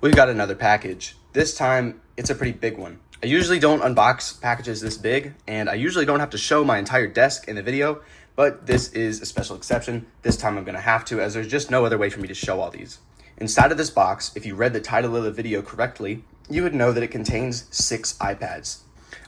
We've got another package. This time, it's a pretty big one. I usually don't unbox packages this big, and I usually don't have to show my entire desk in the video, but this is a special exception. This time I'm gonna have to, as there's just no other way for me to show all these. Inside of this box, if you read the title of the video correctly, you would know that it contains 6 iPads.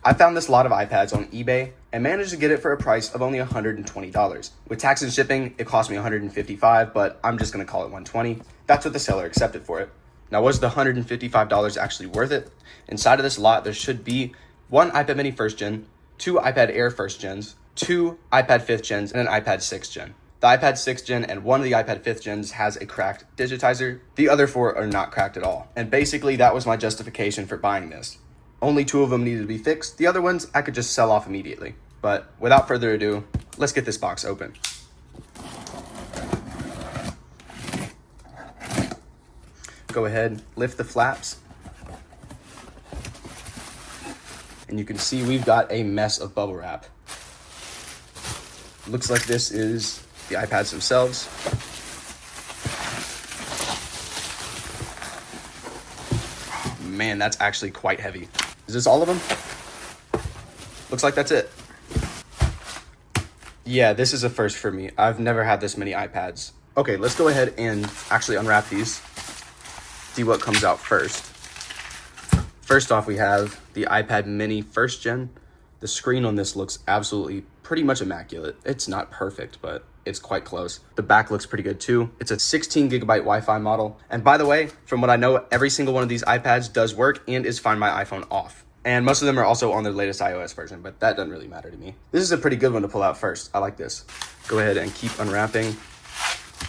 I found this lot of iPads on eBay and managed to get it for a price of only $120. With tax and shipping, it cost me $155, but I'm just gonna call it $120. That's what the seller accepted for it. Now, was the $155 actually worth it? Inside of this lot, there should be 1 iPad mini 1st gen, 2 iPad Air 1st gens, 2 iPad 5th gens, and an iPad 6th gen. The iPad 6th gen and one of the iPad 5th gens has a cracked digitizer. The other 4 are not cracked at all. And basically, that was my justification for buying this. Only 2 of them needed to be fixed. The other ones I could just sell off immediately. But without further ado, let's get this box open. Go ahead, lift the flaps. And you can see we've got a mess of bubble wrap. Looks like this is the iPads themselves. Man, that's actually quite heavy. Is this all of them? Looks like that's it. Yeah, this is a first for me. I've never had this many iPads. Okay, let's go ahead and actually unwrap these. See what comes out first. First off, we have the iPad mini 1st gen. The screen on this looks absolutely pretty much immaculate. It's not perfect, but it's quite close. The back looks pretty good too. It's a 16 gigabyte Wi-Fi model. And by the way, from what I know, every single one of these iPads does work and is Find My iPhone off. And most of them are also on their latest iOS version, but that doesn't really matter to me. This is a pretty good one to pull out first. I like this. Go ahead and keep unwrapping.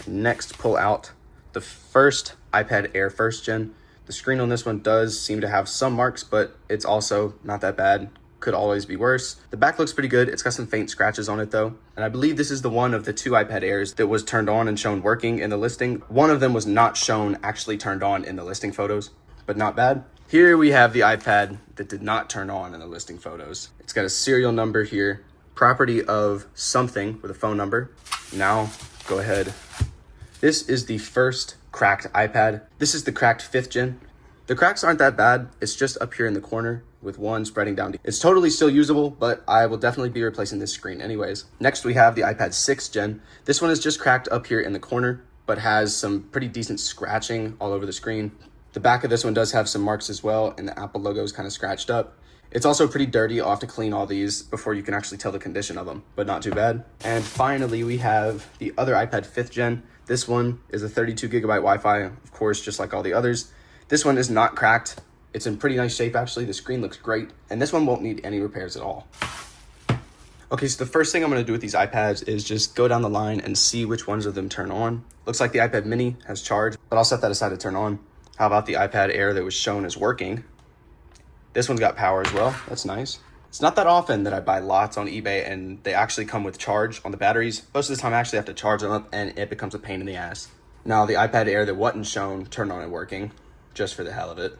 Next, pull out the first iPad Air 1st gen. The screen on this one does seem to have some marks, but it's also not that bad. Could always be worse. The back looks pretty good. It's got some faint scratches on it though. And I believe this is the one of the 2 iPad Airs that was turned on and shown working in the listing. One of them was not shown actually turned on in the listing photos, but not bad. Here we have the iPad that did not turn on in the listing photos. It's got a serial number here, property of something with a phone number. Now, go ahead. This is the first cracked iPad. This is the cracked 5th gen. The cracks aren't that bad. It's just up here in the corner with one spreading down. It's totally still usable, but I will definitely be replacing this screen anyways. Next, we have the iPad 6th gen. This one is just cracked up here in the corner, but has some pretty decent scratching all over the screen. The back of this one does have some marks as well, and the Apple logo is kind of scratched up. It's also pretty dirty. I'll have to clean all these before you can actually tell the condition of them, but not too bad. And finally, we have the other iPad 5th gen. This one is a 32 gigabyte Wi-Fi, of course, just like all the others. This one is not cracked. It's in pretty nice shape, actually. The screen looks great, and this one won't need any repairs at all. Okay, so the first thing I'm gonna do with these iPads is just go down the line and see which ones of them turn on. Looks like the iPad mini has charge, but I'll set that aside to turn on. How about the iPad Air that was shown as working? This one's got power as well. That's nice. It's not that often that I buy lots on eBay and they actually come with charge on the batteries. Most of the time I actually have to charge them up and it becomes a pain in the ass. Now the iPad Air that wasn't shown turned on and working just for the hell of it.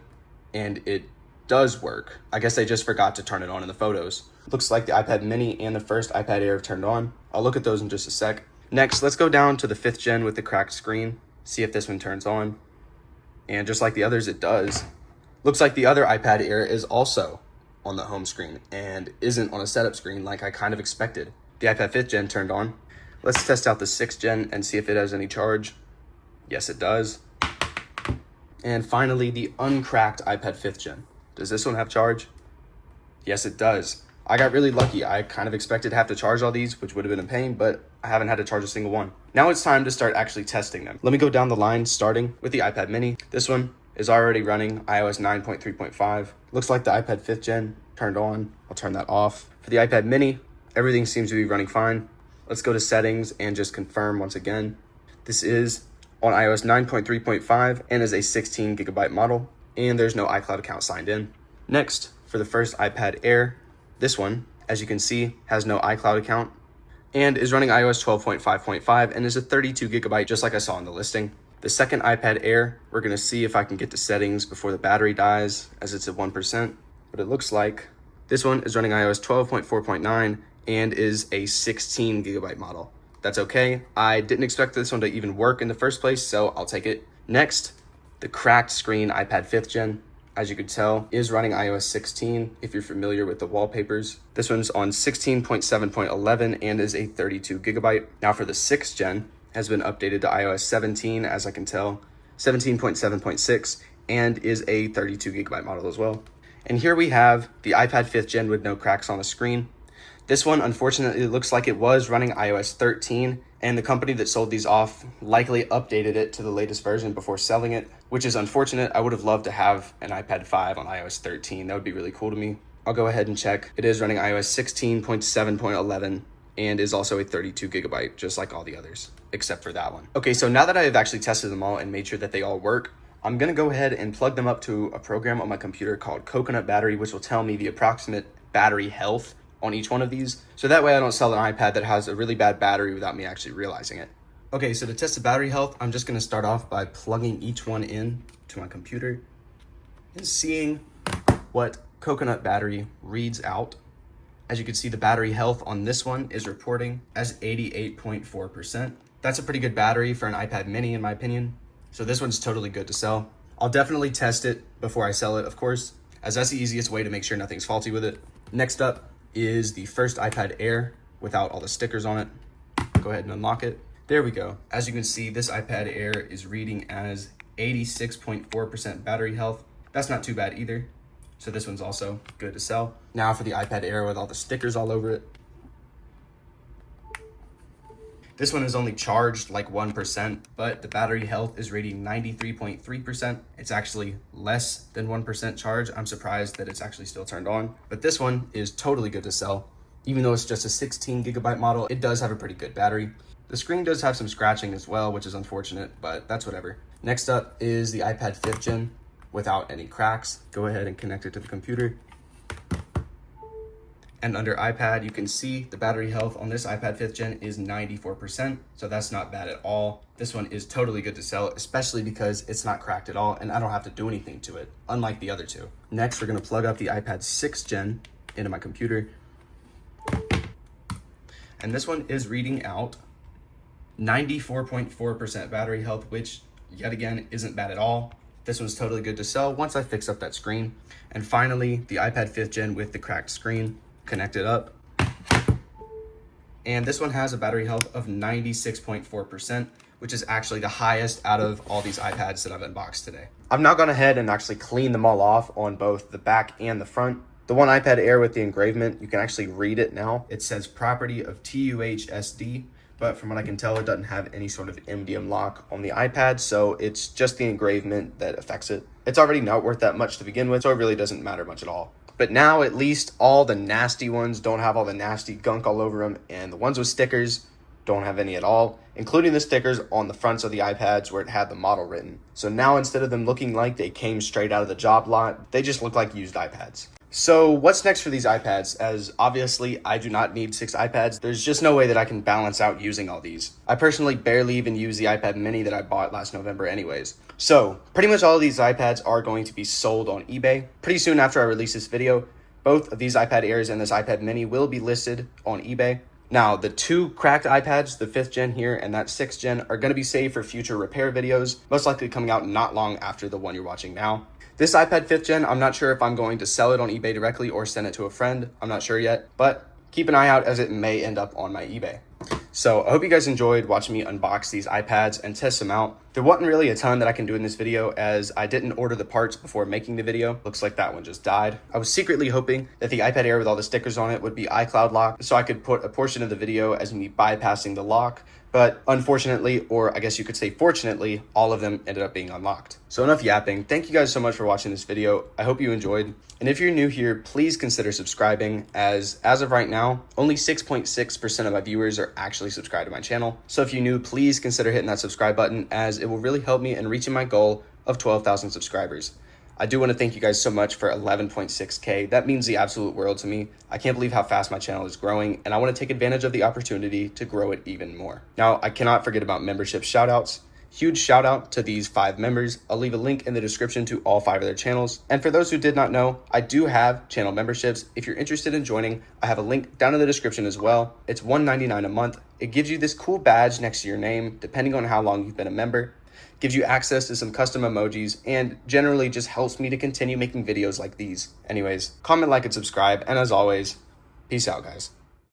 And it does work. I guess they just forgot to turn it on in the photos. Looks like the iPad mini and the first iPad Air have turned on. I'll look at those in just a sec. Next, let's go down to the 5th gen with the cracked screen. See if this one turns on. And just like the others, it does. Looks like the other iPad Air is also on the home screen and isn't on a setup screen like I kind of expected. The iPad 5th gen turned on. Let's test out the 6th gen and see if it has any charge. Yes, it does. And finally, the uncracked iPad 5th gen. Does this one have charge? Yes, it does. I got really lucky. I kind of expected to have to charge all these, which would have been a pain, but I haven't had to charge a single one. Now it's time to start actually testing them. Let me go down the line, starting with the iPad mini. This one is already running iOS 9.3.5. Looks like the iPad 5th gen turned on. I'll turn that off. For the iPad mini, everything seems to be running fine. Let's go to settings and just confirm once again. This is on iOS 9.3.5 and is a 16 gigabyte model, and there's no iCloud account signed in. Next, for the first iPad Air, this one, as you can see, has no iCloud account and is running iOS 12.5.5 and is a 32 gigabyte, just like I saw in the listing. The second iPad Air, we're gonna see if I can get to settings before the battery dies, as it's at 1%, but it looks like this one is running iOS 12.4.9 and is a 16 gigabyte model. That's okay. I didn't expect this one to even work in the first place, so I'll take it. Next, The cracked screen iPad 5th gen, as you could tell, is running iOS 16 if you're familiar with the wallpapers. This one's on 16.7.11 and is a 32 gigabyte. Now for the 6th gen, has been updated to iOS 17, as I can tell, 17.7.6, and is a 32 gigabyte model as well. And here we have the iPad 5th gen with no cracks on the screen. This one, unfortunately, looks like it was running iOS 13, and the company that sold these off likely updated it to the latest version before selling it, which is unfortunate. I would have loved to have an iPad 5 on iOS 13. That would be really cool to me. I'll go ahead and check. It is running iOS 16.7.11 and is also a 32 gigabyte, just like all the others, except for that one. Okay, so now that I have actually tested them all and made sure that they all work, I'm gonna go ahead and plug them up to a program on my computer called Coconut Battery, which will tell me the approximate battery health on each one of these. So that way I don't sell an iPad that has a really bad battery without me actually realizing it. Okay, so to test the battery health, I'm just gonna start off by plugging each one in to my computer and seeing what Coconut Battery reads out. As you can see, the battery health on this one is reporting as 88.4%. That's a pretty good battery for an iPad mini in my opinion. So this one's totally good to sell. I'll definitely test it before I sell it, of course, as that's the easiest way to make sure nothing's faulty with it. Next up is the first iPad Air without all the stickers on it. Go ahead and unlock it. There we go. As you can see, this iPad Air is reading as 86.4% battery health. That's not too bad either. So this one's also good to sell. Now for the iPad Air with all the stickers all over it. This one is only charged like 1%, but the battery health is rating 93.3%. It's actually less than 1% charge. I'm surprised that it's actually still turned on, but this one is totally good to sell. Even though it's just a 16 gigabyte model, it does have a pretty good battery. The screen does have some scratching as well, which is unfortunate, but that's whatever. Next up is the iPad 5th gen without any cracks. Go ahead and connect it to the computer. And under iPad, you can see the battery health on this iPad 5th gen is 94%, so that's not bad at all. This one is totally good to sell, especially because it's not cracked at all and I don't have to do anything to it, unlike the other two. Next, we're gonna plug up the iPad 6th gen into my computer. And this one is reading out 94.4% battery health, which yet again isn't bad at all. This one's totally good to sell once I fix up that screen. And finally, the iPad 5th gen with the cracked screen. Connect it up. And this one has a battery health of 96.4%, which is actually the highest out of all these iPads that I've unboxed today. I've now gone ahead and actually cleaned them all off on both the back and the front. The one iPad Air with the engravement, you can actually read it now. It says property of TUHSD, but from what I can tell, it doesn't have any sort of MDM lock on the iPad, so it's just the engravement that affects it. It's already not worth that much to begin with, so it really doesn't matter much at all. But now at least all the nasty ones don't have all the nasty gunk all over them, and the ones with stickers don't have any at all, including the stickers on the fronts of the iPads where it had the model written. So now instead of them looking like they came straight out of the job lot, they just look like used iPads. So what's next for these iPads? As obviously I do not need 6 iPads. There's just no way that I can balance out using all these. I personally barely even use the iPad mini that I bought last November anyways. So pretty much all of these iPads are going to be sold on eBay. Pretty soon after I release this video, both of these iPad Airs and this iPad mini will be listed on eBay. Now, the 2 cracked iPads, the 5th gen here and that 6th gen, are going to be saved for future repair videos, most likely coming out not long after the one you're watching now. This iPad 5th gen, I'm not sure if I'm going to sell it on eBay directly or send it to a friend. I'm not sure yet, but keep an eye out as it may end up on my eBay. So I hope you guys enjoyed watching me unbox these iPads and test them out. There wasn't really a ton that I can do in this video as I didn't order the parts before making the video. Looks like that one just died. I was secretly hoping that the iPad Air with all the stickers on it would be iCloud locked so I could put a portion of the video as me bypassing the lock. But unfortunately, or I guess you could say fortunately, all of them ended up being unlocked. So enough yapping. Thank you guys so much for watching this video. I hope you enjoyed. And if you're new here, please consider subscribing as of right now, only 6.6% of my viewers are actually subscribed to my channel. So if you're new, please consider hitting that subscribe button as it will really help me in reaching my goal of 12,000 subscribers. I do want to thank you guys so much for 11.6K. That means the absolute world to me. I can't believe how fast my channel is growing, and I want to take advantage of the opportunity to grow it even more. Now, I cannot forget about membership shoutouts. Huge shout out to these 5 members. I'll leave a link in the description to all 5 of their channels. And for those who did not know, I do have channel memberships. If you're interested in joining, I have a link down in the description as well. It's $1.99 a month. It gives you this cool badge next to your name, depending on how long you've been a member. gives you access to some custom emojis, and generally just helps me to continue making videos like these. Anyways, comment, like, and subscribe, and as always, peace out, guys.